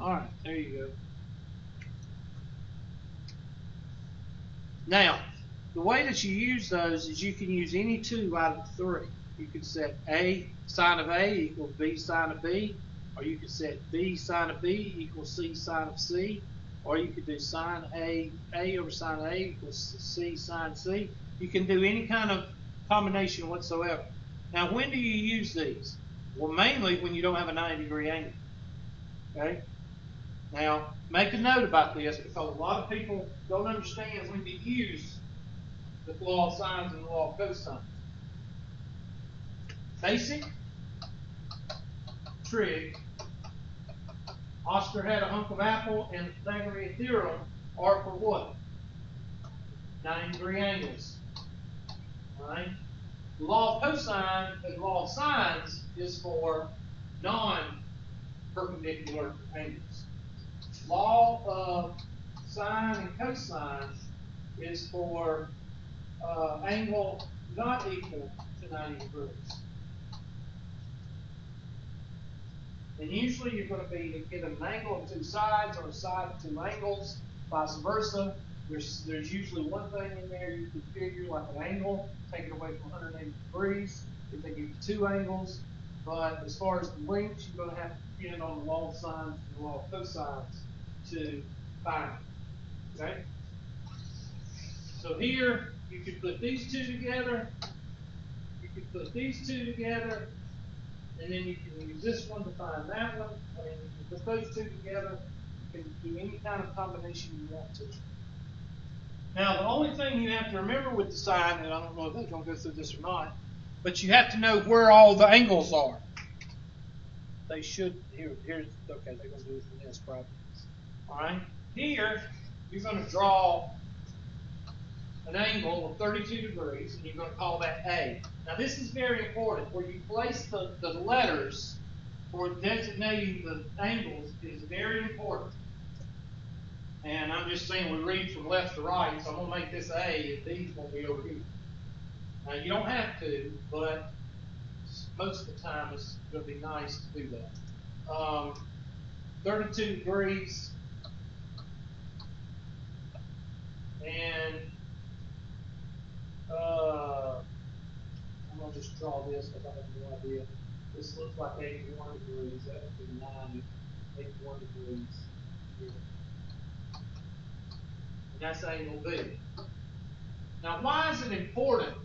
All right, there you go. Now, the way that you use those is you can use any two out of three. You can set A sine of A equals B sine of B, or you can set B sine of B equals C sine of C, or you could do sine A over sine A equals C sine C. You can do any kind of combination whatsoever. Now, when do you use these? Well, mainly when you don't have a 90-degree angle. Okay? Now, make a note about this because a lot of people don't understand when to use the law of sines and the law of cosines. Basic, trig, Oscar had a hunk of apple, and the Pythagorean theorem are for what? 90-degree angles. All right? The law of cosine and the law of sines is for non-perpendicular angles. Law of sine and cosine is for angle not equal to 90 degrees. And usually you're going to be given an angle of two sides or a side of two angles, vice versa. There's usually one thing in there you can figure, like an angle, take it away from 180 degrees if they give you two angles. But as far as the lengths, you're going to have to depend on the law of sines and the law of cosines to find it. Okay? So here, you can put these two together, you can put these two together, and then you can use this one to find that one. I mean, you can put those two together. You can do any kind of combination you want to. Now, the only thing you have to remember with the sine, and I don't know if they're going to go through this or not, but you have to know where all the angles are. They should, here's, okay, they're going to do it in this probably. All right, here, you're going to draw an angle of 32 degrees, and you're going to call that A. Now, this is very important. Where you place the letters for designating the angles is very important. And I'm just saying we read from left to right, so I'm going to make this A, and these going to be over here. Now, you don't have to, but most of the time it's going to be nice to do that. 32 degrees, and I'm going to just draw this because I have no idea. This looks like 81 degrees. That would be 81 degrees here. And that's angle B. Now, why is it important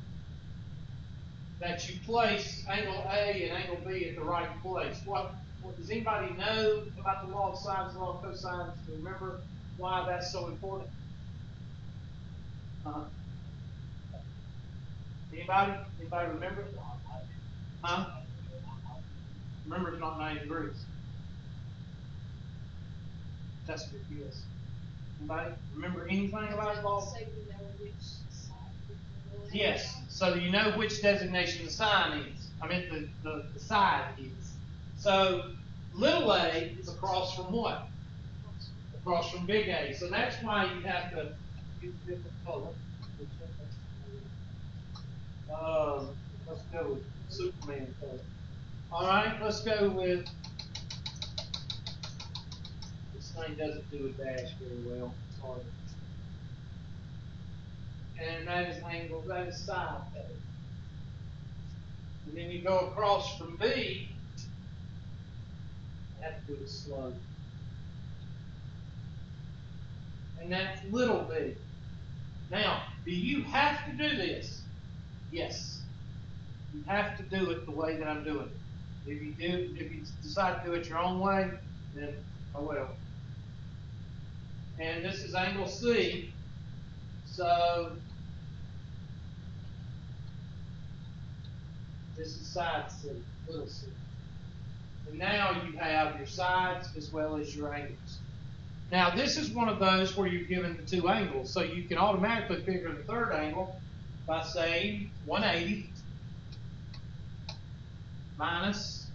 that you place angle A and angle B at the right place? What does anybody know about the law of sines and law of cosines to remember why that's so important? Anybody? Anybody remember? Huh? Remember, it's not 90 degrees. That's what it is. Anybody remember anything about the law? Yes. So you know which designation the sign is. I mean the side is. So little a is across from what? Across from big A. So that's why you have to use a different color. Let's go with Superman color. All right, let's go with. This thing doesn't do a dash very well. Sorry. And that is angle. That is side A. And then you go across from B. I have to do it slow. And that's little b. Now, do you have to do this? Yes. You have to do it the way that I'm doing it. If you decide to do it your own way, then oh well. And this is angle C, so this is side C, little c. And now you have your sides as well as your angles. Now, this is one of those where you're given the two angles, so you can automatically figure the third angle by saying 180 minus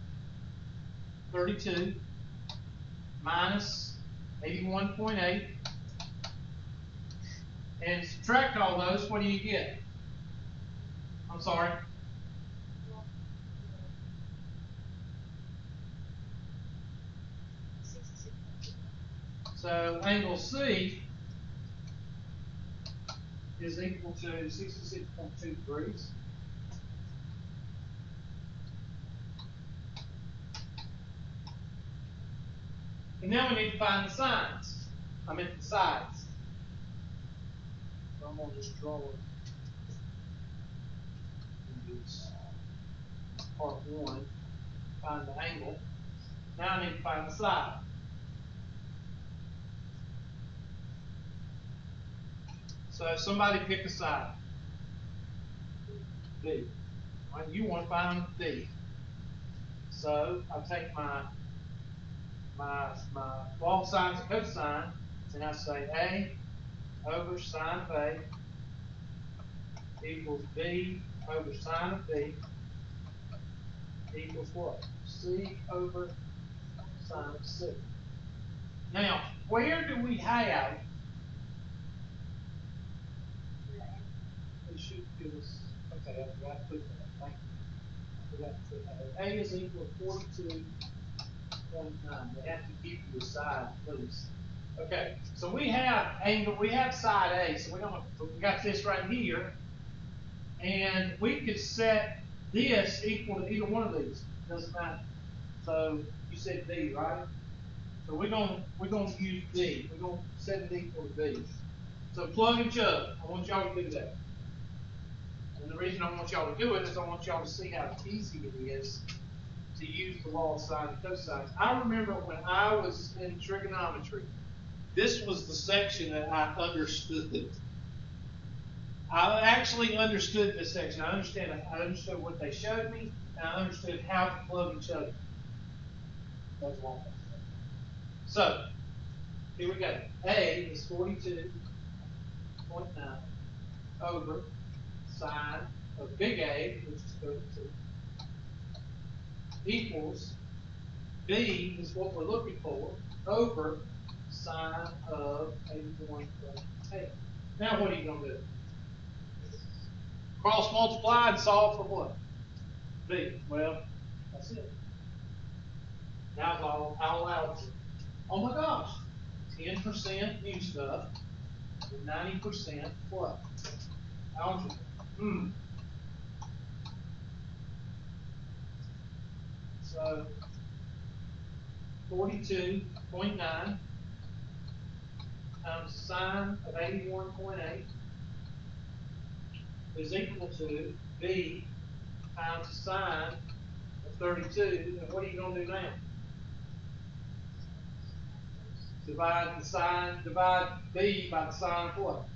32 minus 81.8, and subtract all those. What do you get? I'm sorry. So angle C is equal to 66.2 degrees. And now we need to find the sides. I meant the sides. So I'm going to just draw it. Use part 1, find the angle. Now I need to find the side. So somebody pick a side. D. Right, you want to find D. So I take my wall signs and cosine, and I say A over sine of A equals B over sine of B equals what? C over sine of C. Now, where do we have? It should give us. Okay, I forgot to put that. Thank you. I forgot to put that. A is equal to 42.9. They have to give you a side, please. Okay, so we have angle. We have side A. So we got this right here, and we could set this equal to either one of these. Doesn't matter. So you said D, right? So we're gonna use D. We're gonna set it equal to D. So plug and chug. I want y'all to do that. And the reason I want y'all to do it is I want y'all to see how easy it is to use the law of sine and cosine. I remember when I was in trigonometry, this was the section that I understood. I actually understood this section. I understood what they showed me, and I understood how to plug and chug it. That's all. So, here we go. A is 42.9 over sine of big A, which is 32, equals B is what we're looking for, over sine of 81.8. Now what are you going to do? Cross multiply and solve for what? B. Well, that's it. Now it's all algebra. Oh my gosh. 10% new stuff and 90% what? Algebra. So 42.9 times the sine of 81.8 is equal to B times the sine of 32. And what are you going to do now? Divide B by the sine of what?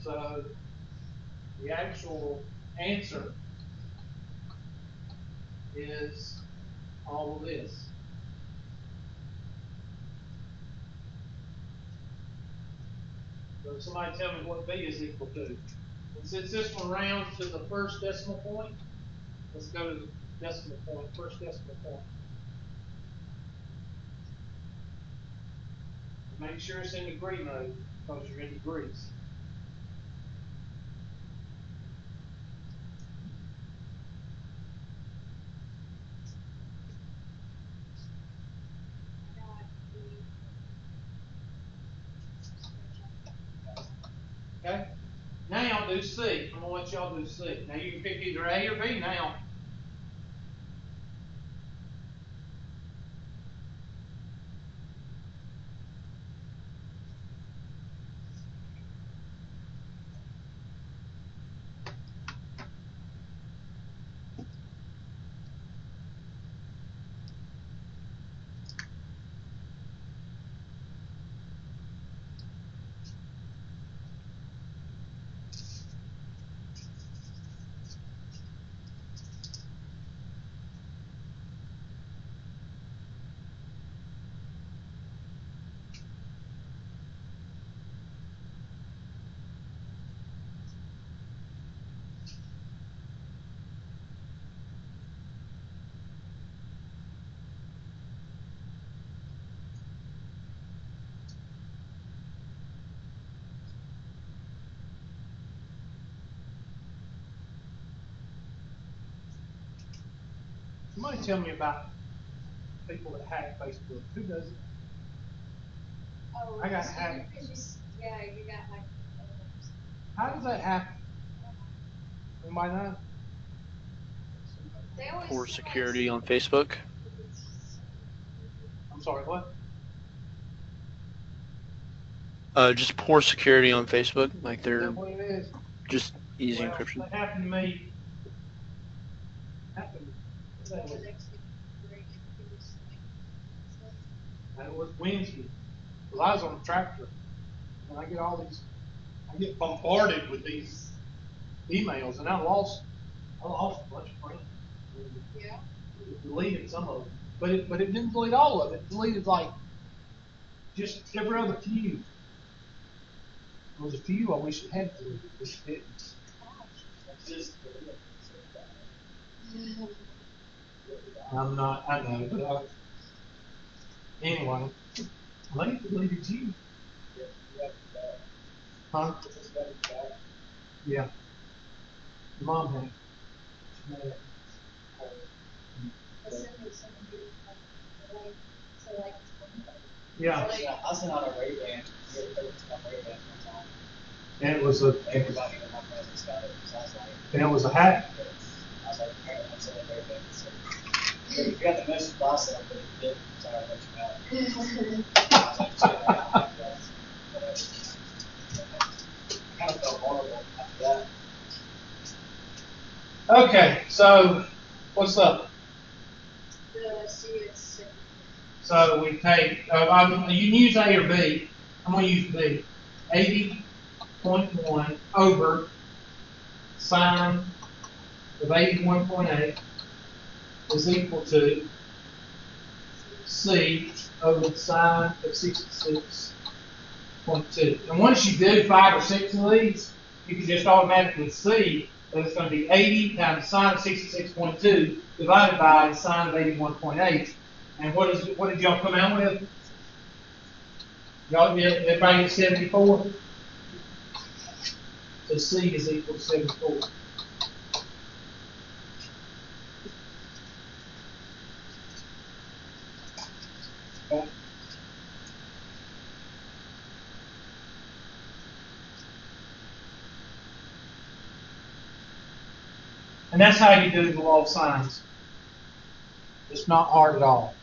So the actual answer is all of this. So somebody tell me what B is equal to. And since this one rounds to the first decimal point, let's go to the decimal point, first decimal point. Make sure it's in degree mode because you're in degrees. Okay? Now do C. I'm going to let y'all do C. Now you can pick either A or B now. Somebody tell me about people that hack Facebook. Who does it? I got hacked. How does that happen? Anybody know? Poor security on Facebook. I'm sorry, what? Just poor security on Facebook. Like Is they're that what it is? just easy Well, encryption. that happened to me. Happened. That was Wednesday. Because I was on the tractor. And I get bombarded with these emails, and I lost a bunch of friends. Yeah. It deleted some of them. But it didn't delete all of it. It deleted like just every other few. There was a few I wish it had deleted, which it didn't. Just I'm not, I know, but anyway, I think it deleted you. Huh? Yeah. Your mom had. Yeah. I sent out a Ray-Ban. And it was a. Everybody in my presence got it. So I was like. And it was a hack. I was like, I'm sending a Ray-Ban. So, you got the message process, but it didn't. Sorry, I let you know. I was like, shit, I got whatever. I kind of felt horrible after that. Okay, so what's up? So we take, you can use A or B. I'm going to use B. 80.1 over sine of 81.8 is equal to C over the sine of 66.2. And once you do 5 or 6 of these, you can just automatically see that it's going to be 80 times sine of 66.2 divided by the sine of 81.8. And what did y'all come out with? Everybody get 74? So C is equal to 74. Okay. And that's how you do the law of sines. It's not hard at all.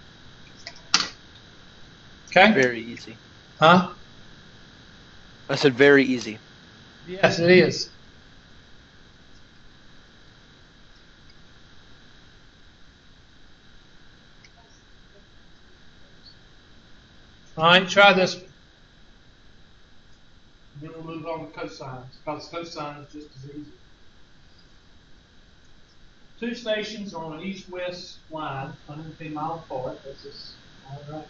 Okay? Very easy. Huh? I said very easy. Yes, it is. All right, try this one. Then we'll move on to cosines, because cosine is just as easy. Two stations are on an east-west line, 110 miles apart. That's just all right.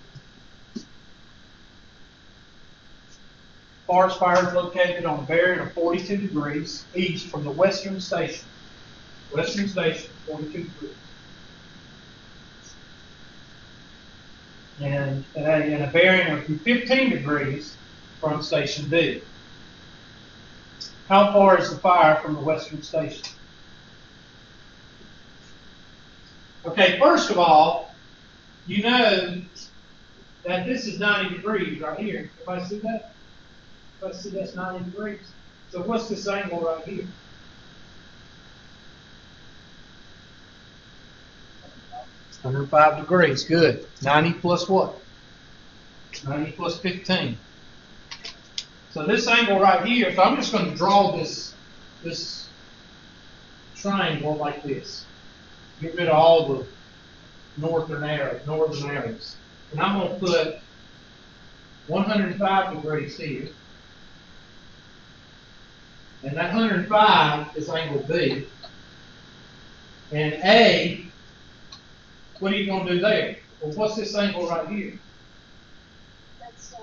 Forest fire is located on a bearing of 42 degrees east from the western station. Western station, 42 degrees. And a bearing of 15 degrees from station B. How far is the fire from the western station? Okay, first of all, you know that this is 90 degrees right here. Everybody see that? Everybody see that's 90 degrees? So what's this angle right here? 105 degrees. Good. 90 plus what? 90 plus 15. So this angle right here, so I'm just going to draw this triangle like this. Get rid of all the northern arrows. And I'm going to put 105 degrees here. And that 105 is angle B. And A, what are you going to do there? Well, what's this angle right here? That's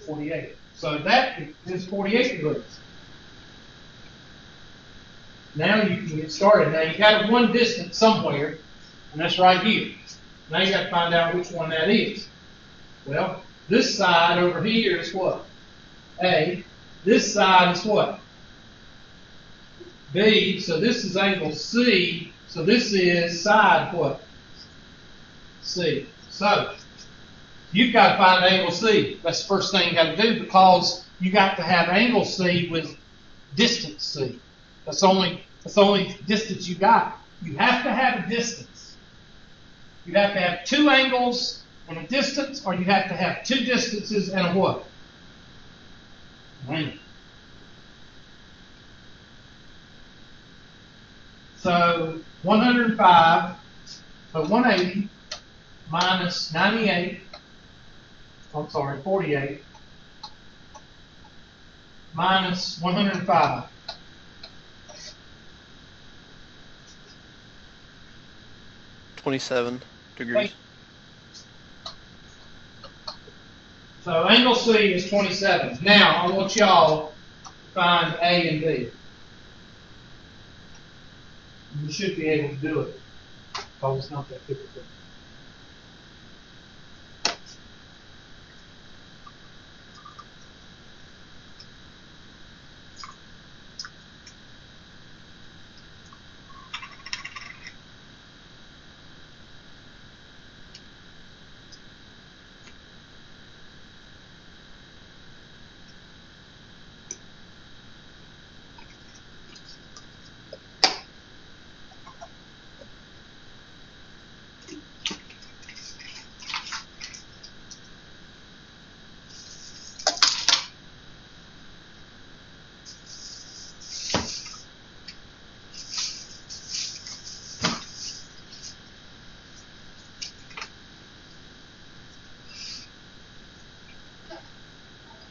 48. So that is 48 degrees. Now you can get started. Now you got one distance somewhere, and that's right here. Now you got to find out which one that is. Well, this side over here is what? A. This side is what? B. So this is angle C. So this is side what? C. So you've got to find angle C. That's the first thing you got to do, because you got to have angle C with distance C. That's the only distance you got. You have to have a distance. You have to have two angles and a distance, or you have to have two distances and a what? An angle. So 105, so 180 minus 98, I'm sorry, 48, minus 105. $27 degrees. So angle C is 27. Now, I want y'all to find A and B. You should be able to do it, because it's not that difficult.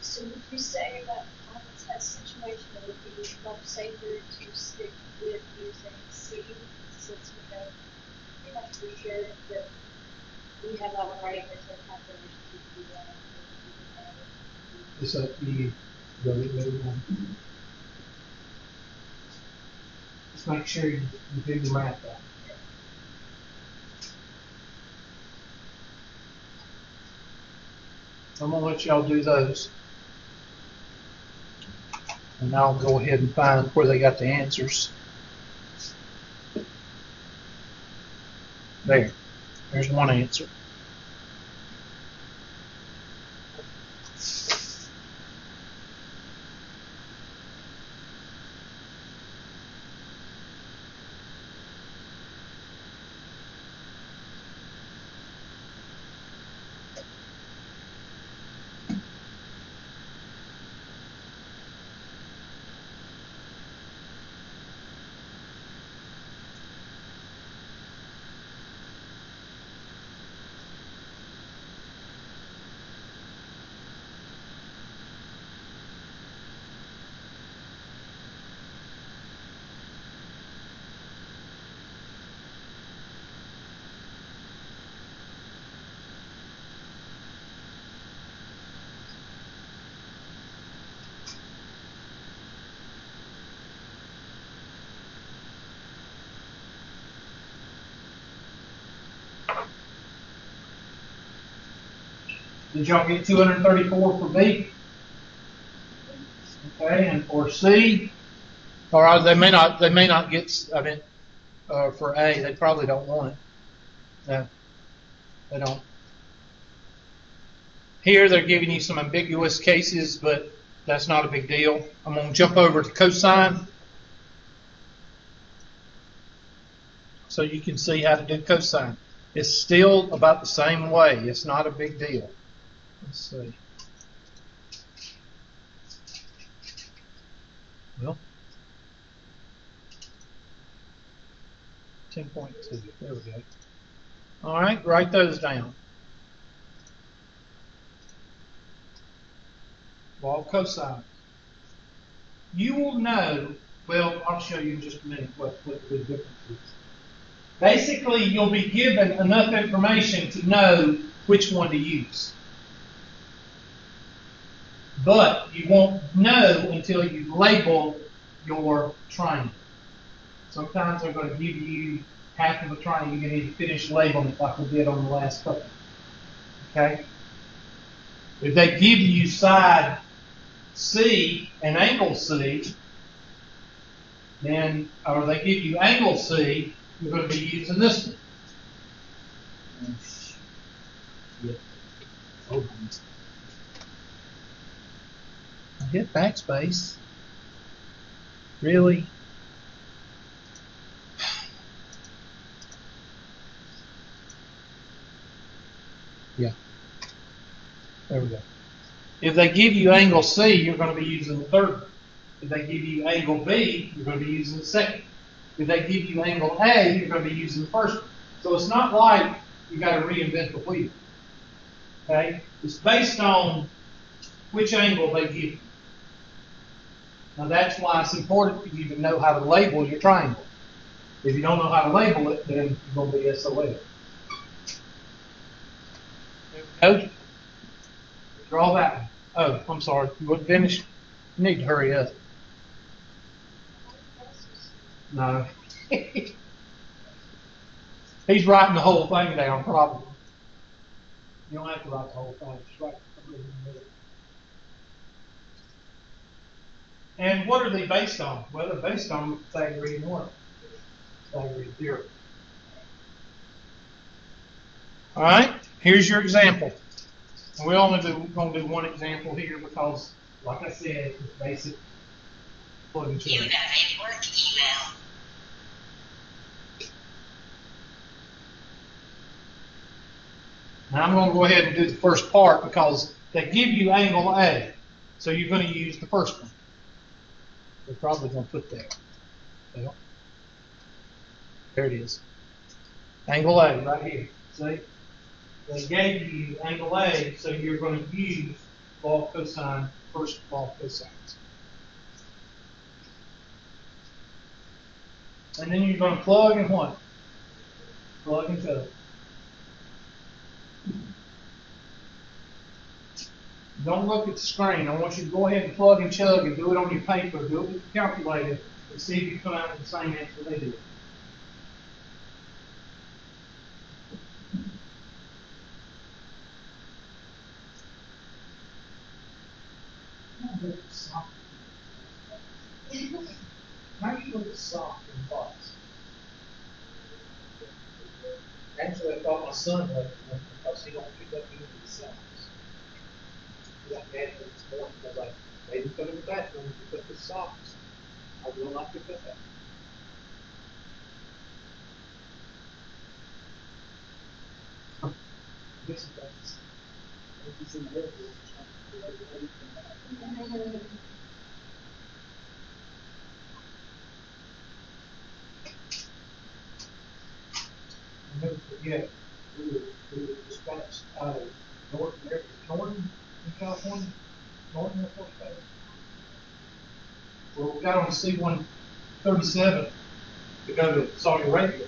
So would you say that on a test situation it would be much safer to stick with using C, since we know pretty much for sure that we have that one right in there, so calculation to do that. It's up to you. Just make sure you do the math out. I'm going to let y'all do those. And I'll go ahead and find where they got the answers. There. There's one answer. Did y'all get 234 for B? Okay, and for C, or they may not get. I mean, for A, they probably don't want it. No, they don't. Here they're giving you some ambiguous cases, but that's not a big deal. I'm going to jump over to cosine, so you can see how to do cosine. It's still about the same way. It's not a big deal. Let's see. Well, 10.2. There we go. All right, write those down. Law of cosine. You will know, well, I'll show you in just a minute what the difference is. Basically, you'll be given enough information to know which one to use. But you won't know until you label your triangle. Sometimes they're going to give you half of a triangle. You need to finish labeling it like we did on the last couple. Okay? If they give you side C and angle C, then, or they give you angle C, you're going to be using this one. Hold on. I hit backspace. Really? Yeah. There we go. If they give you angle C, you're going to be using the third one. If they give you angle B, you're going to be using the second. If they give you angle A, you're going to be using the first one. So it's not like you got to reinvent the wheel. Okay? It's based on which angle they give you. Now that's why it's important for you to know how to label your triangle. If you don't know how to label it, then you're going to be SOL. There we go. Draw that one. Oh, I'm sorry. You wouldn't finish? You need to hurry up. No. He's writing the whole thing down, probably. You don't have to write the whole thing. Just write the middle. And what are they based on? Well, they're based on Pythagorean what? Pythagorean theorem. All right, here's your example. And we're only going to do one example here because, like I said, it's basic plug and You have a work email. Now I'm going to go ahead and do the first part because they give you angle A. So you're going to use the first one. They're probably going to put there. Well, there it is. Angle A right here. See? They gave you angle A, so you're going to use law of cosine, first law of cosines. And then you're going to plug in what? Plug and chug. Don't look at the screen. I want you to go ahead and plug and chug and do it on your paper. Do it with your calculator and see if you come out with the same answer they did. How do you look soft in thoughts? Actually, I thought my son loved it because he don't pick up any of the sounds. He got mad at me this morning because I made him come in the bathroom and pick up his socks. I will not pick up that. This is that's he's in the airport trying to get away from that. I'll never forget, we were dispatched out of Norton in California. Norton Air Force Base. Well, we got on C-137 to go to Saudi Arabia.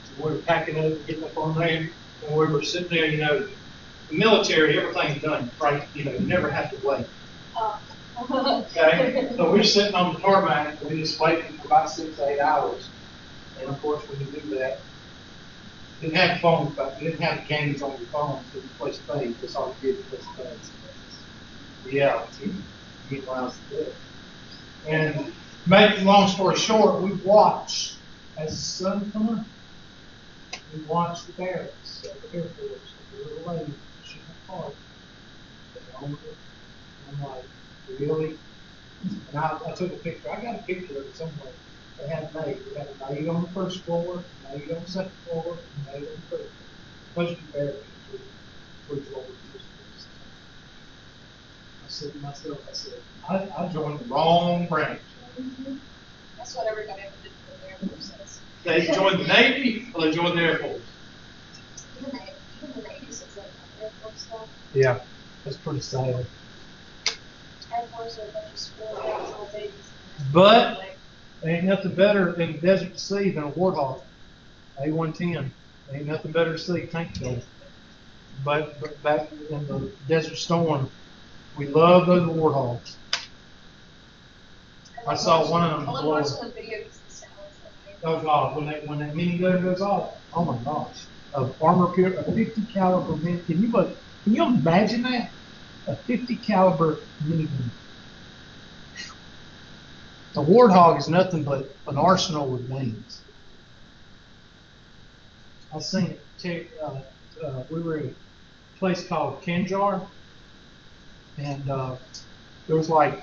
So we were packing up, getting up on there, and we were sitting there, you know, the military, everything's done, right? You know, you never have to wait. Okay? So we're sitting on the tarmac, and we just waiting for about 6 to 8 hours. And of course, when you do that, didn't have phones, but you didn't have games on your phone to replace page. That's all you did, replace page. Yeah, you get miles to do it. And make a long story short, we watched as the sun come up. We watched the barracks at the Air Force, the little lady shooting a car. And I'm like, really? And I took a picture. I got a picture of it somewhere. They had it made. We had it made on the first floor, made on the second floor, and made on the third floor. Most of the barracks were three floors. I said to myself, I joined the wrong branch. Mm-hmm. That's what everybody ever did for the Air Force says. They joined the Navy or they joined the Air Force? Even the Navy says that Air Force stuff. Yeah, that's pretty sad. Air Force are a bunch of school guys, all babies. But there ain't nothing better in the desert to see than a warthog. A110. Ain't nothing better to see, thankfully. But back in the Desert Storm, we love those warthogs. I saw one of them. I love watching the videos and sounds. Oh God, when that minigun goes off, oh my gosh, a 50 caliber mini. Can you imagine that? A 50 caliber minigun. The Warthog is nothing but an arsenal with wings. I seen it. We were at place called Kanjar, and there was like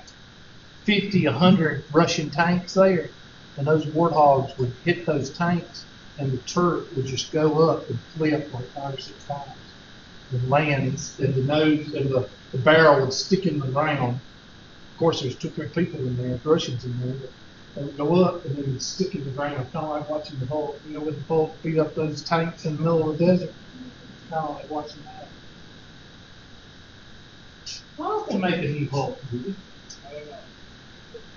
50, 100 Russian tanks there, and those warthogs would hit those tanks, and the turret would just go up and flip like 5 or 6 times, and land, and the nose and the barrel would stick in the ground. Of course, there's 2 or 3 people in there, Russians in there, but they would go up and then stick in the ground, kind of like watching the Hulk, when the Hulk beat up those tanks in the middle of the desert. Kind of like watching that. Why don't they make a new Hulk movie? I don't know.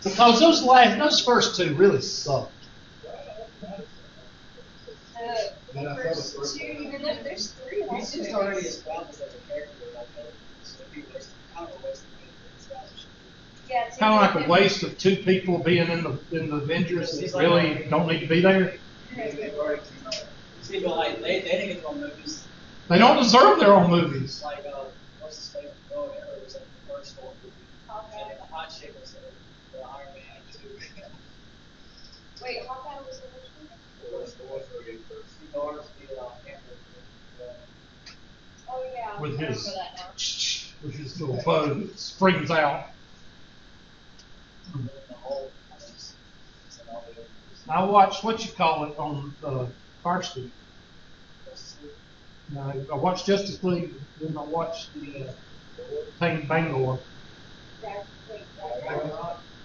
Because those first 2 really sucked. The first 2, even though there's 3 He's just already established as a character like that, so it'd be kind of a waste of establishment. Yeah, it's Kind of like a waste of 2 people being in the Avengers that really don't need to be there. See, but like they didn't get their own movies. They don't deserve their own movies. Like what's his favorite girl ever was like the first Thor movie, and then the hot chick was the Iron Man too. Wait, Hawkeye was the which one? Steve Rogers the Oh yeah. With I his, remember that now. with his little bow that springs out. and the whole. I watched on Varsity. I watched Justice League, then I watched the Pain Bangor.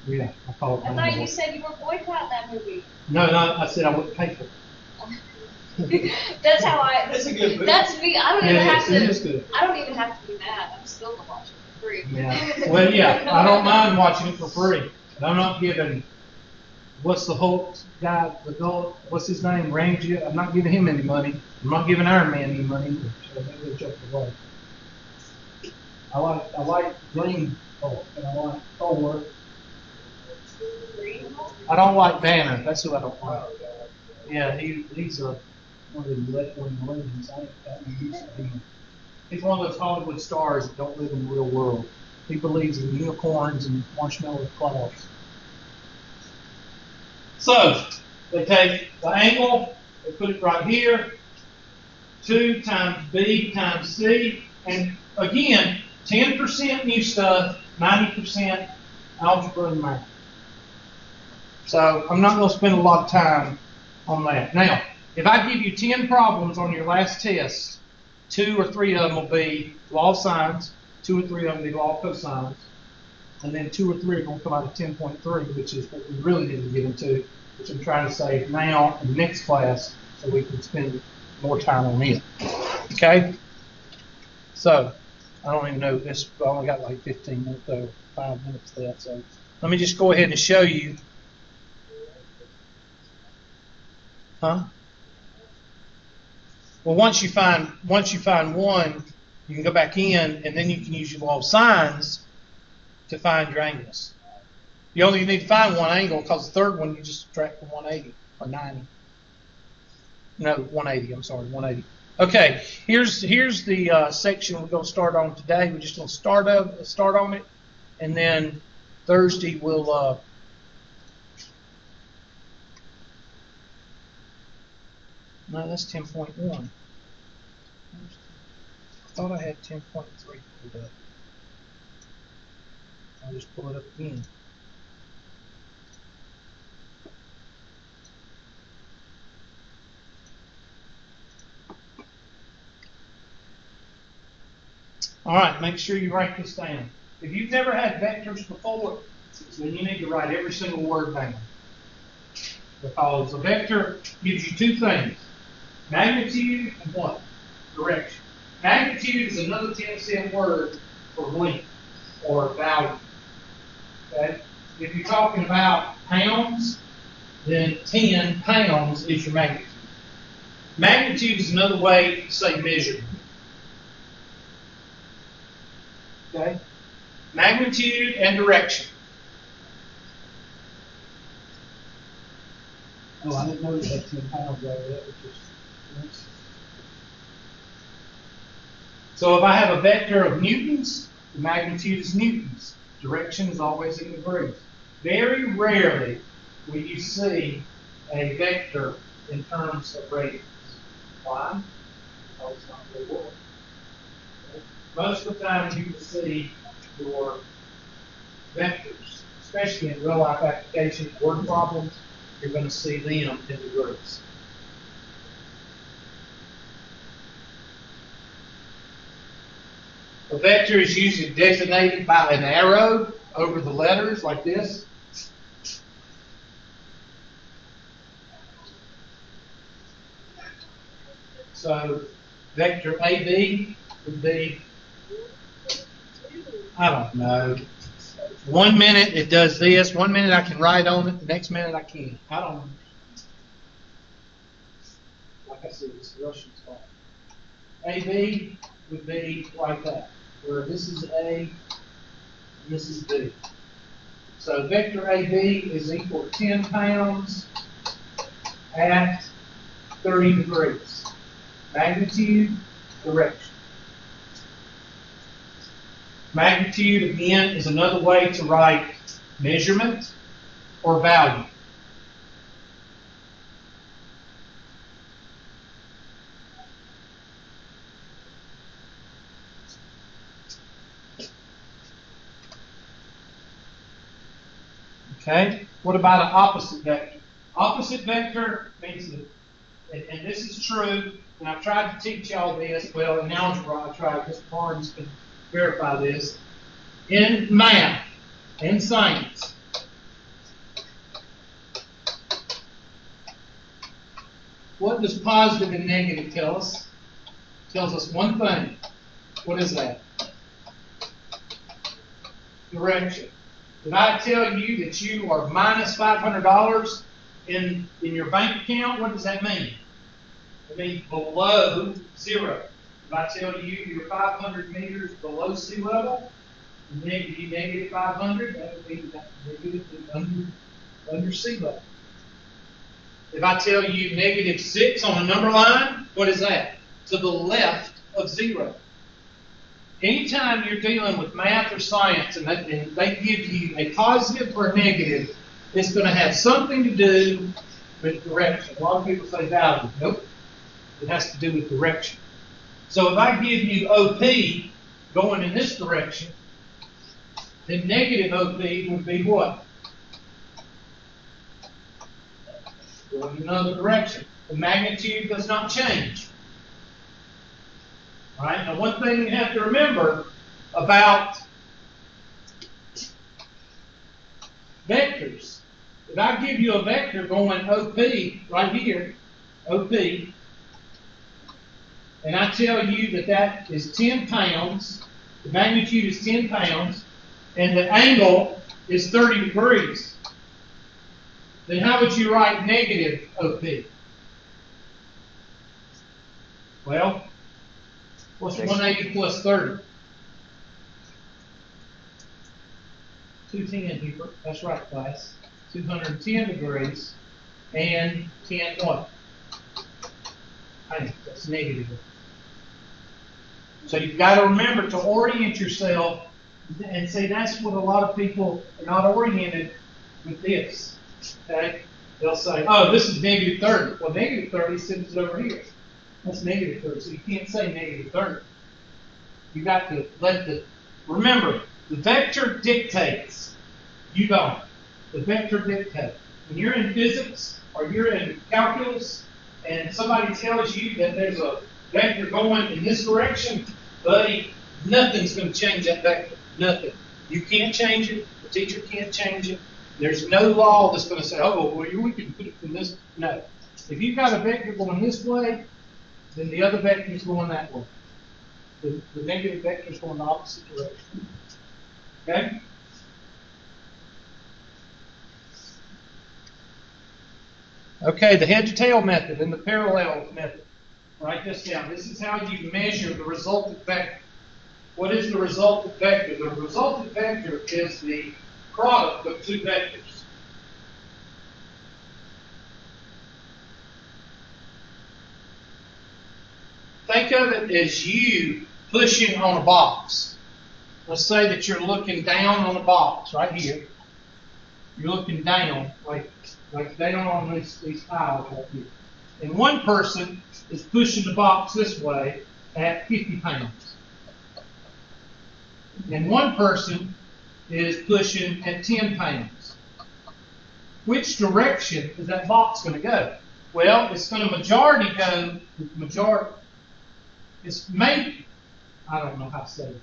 Yeah, I call it I thought Bangor. you said you were boycotting that movie. No, I said I wouldn't pay for it. That's how I. That's a good movie. That's me. I don't even have it is to. good. I don't even have to be mad. I'm still gonna watch it for free. Yeah. Well, yeah, I don't mind watching it for free, but I'm not giving. What's the Hulk guy? What's his name? Rangy. I'm not giving him any money. I'm not giving Iron Man any money either. So maybe we'll jump away. I like Green Hulk, and I like Thor. I don't like Banner. That's who I don't like. Yeah, he's one of the left-wing legends. I ain't got no use for him. He's one of those Hollywood stars that don't live in the real world. He believes in unicorns and marshmallow clouds. So, they take the angle, they put it right here, 2 times B times C, and again, 10% new stuff, 90% algebra and math. So, I'm not going to spend a lot of time on that. Now, if I give you 10 problems on your last test, 2 or 3 of them will be law of sines, 2 or 3 of them will be law of cosines, and then 2 or 3 are going to come out of 10.3, which is what we really need to get into, which I'm trying to save now in the next class so we can spend more time on it. Okay? So, I don't even know this. I only got like 15 minutes or 5 minutes left. So, let me just go ahead and show you. Huh? Well, once you find one, you can go back in, and then you can use your law of sines to find your angles. You only need to find one angle because the third one you just subtract from 180 or 90. No, 180. I'm sorry, 180. Okay, here's the section we're going to start on today. We're just going to start on it, and then Thursday we'll. No, that's 10.1. I thought I had 10.3 pulled up. I'll just pull it up again. All right, make sure you write this down. If you've never had vectors before, then you need to write every single word down. Because a vector gives you 2 things. Magnitude and what? Direction. Magnitude is another 10-cent word for length or value. Okay? If you're talking about pounds, then 10 pounds is your magnitude. Magnitude is another way to say measurement. Okay? Magnitude and direction. Oh, I didn't know you had 10 pounds right there. So if I have a vector of newtons, the magnitude is newtons. Direction is always in degrees. Very rarely will you see a vector in terms of radians. Why? Because it's not real world. most of the time you will see your vectors, especially in real life application word problems, you're going to see them in degrees. A vector is usually designated by an arrow over the letters like this. So vector AB would be, I don't know. 1 minute it does this, 1 minute I can write on it, the next minute I can't. I don't know. Like I said, it's Russian stuff. AB would be like that, where this is A and this is B. So vector AB is equal to 10 pounds at 30 degrees. Magnitude, direction. Magnitude, again, is another way to write measurement or value. Okay, what about an opposite vector? Opposite vector means that, and this is true, and I've tried to teach y'all this, well, in algebra I tried, Mr. Barnes can verify this. In math and science, what does positive and negative tell us? It tells us one thing. What is that? Direction. If I tell you that you are minus $500 in your bank account, what does that mean? It means below zero. If I tell you you're 500 meters below sea level, negative 500, that would mean that negative under sea level. If I tell you -6 on a number line, what is that? To the left of zero. Anytime you're dealing with math or science and they give you a positive or a negative, it's going to have something to do with direction. A lot of people say value. Nope. It has to do with direction. So if I give you OP going in this direction, then negative OP would be what? Going in another direction. The magnitude does not change. All right? Now, one thing you have to remember about vectors. If I give you a vector going OP right here, OP, and I tell you that that is 10 pounds, the magnitude is 10 pounds, and the angle is 30 degrees, then how would you write negative OP? Well, what's 180 plus 30? 210, Hubert. That's right, class. 210 degrees and 10 what? That's negative. So you've got to remember to orient yourself, and see that's what a lot of people are not oriented with this. Okay? They'll say, oh, this is negative 30. Well, negative 30 sits over here. That's negative 30. So you can't say negative 30. You got to remember, the vector dictates. You don't. The vector dictates. When you're in physics or you're in calculus and somebody tells you that there's a vector going in this direction, buddy, nothing's going to change that vector. Nothing. You can't change it. The teacher can't change it. There's no law that's going to say, oh, well, we can put it from this. No. If you've got a vector going this way, then the other vector is going that way. The negative vector is going the opposite direction. Okay? Okay, the head to tail method and the parallel method. Write this down. This is how you measure the resultant vector. What is the resultant vector? The resultant vector is the product of two vectors. Think of it as you pushing on a box. Let's say that you're looking down on a box right here. You're looking down, like down on these tiles right here. And one person is pushing the box this way at 50 pounds. and one person is pushing at 10 pounds. Which direction is that box going to go? Well, it's going to majority go, it's maybe, I don't know how to say it.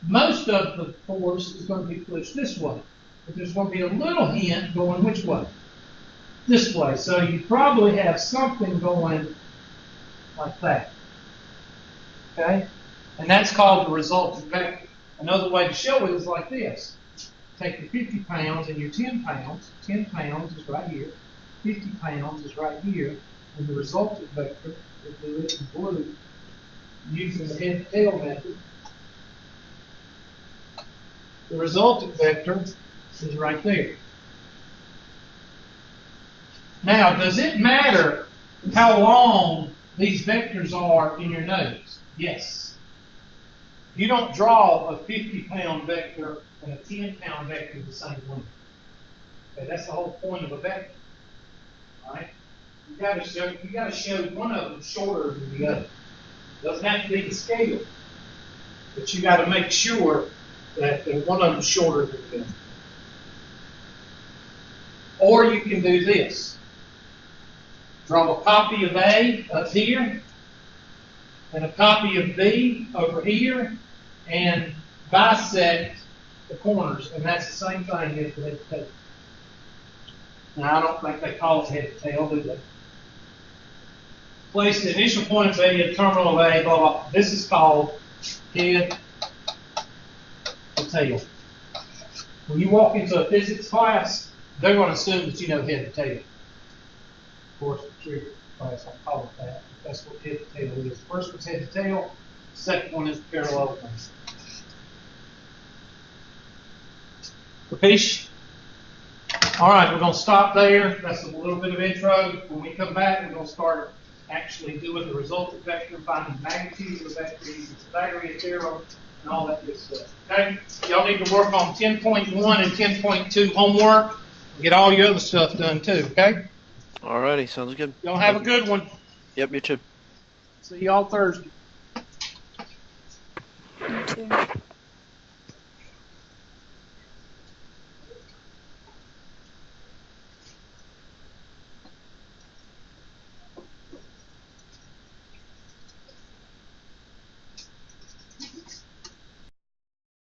Most of the force is going to be pushed this way. But there's going to be a little hint going which way? This way. So you probably have something going like that. Okay? And that's called the resultant vector. Another way to show it is like this. Take your 50 pounds and your 10 pounds. 10 pounds is right here. 50 pounds is right here. And the resultant vector, if we do it in blue, using the head-tail method, the resultant vector is right there. Now, does it matter how long these vectors are in your nose? Yes. You don't draw a 50-pound vector and a 10-pound vector the same length. Okay, that's the whole point of a vector. All right? You got to show one of them shorter than the other. It doesn't have to be the scale, but you got to make sure that one of them is shorter than the other. Or you can do this. Draw a copy of A up here, and a copy of B over here, and bisect the corners, and that's the same thing as the head to tail. Now, I don't think they call it head to tail, do they? Place the initial point of B at the terminal of A, blah, blah. This is called head to tail. When you walk into a physics class, they're going to assume that you know head to tail. Of course, the theory class won't call it that. But that's what head to tail is. First one's head to tail. The second one is parallelogram. Capiche? All right, we're going to stop there. That's a little bit of intro. When we come back, we're going to start actually doing the resultant vector, finding the magnitude of the vector, using Pythagorean theorem, and all that good stuff. Okay? Y'all need to work on 10.1 and 10.2 homework. Get all your other stuff done too, okay? Alrighty, sounds good. Y'all have a good one. Yep, you too. See y'all Thursday. too.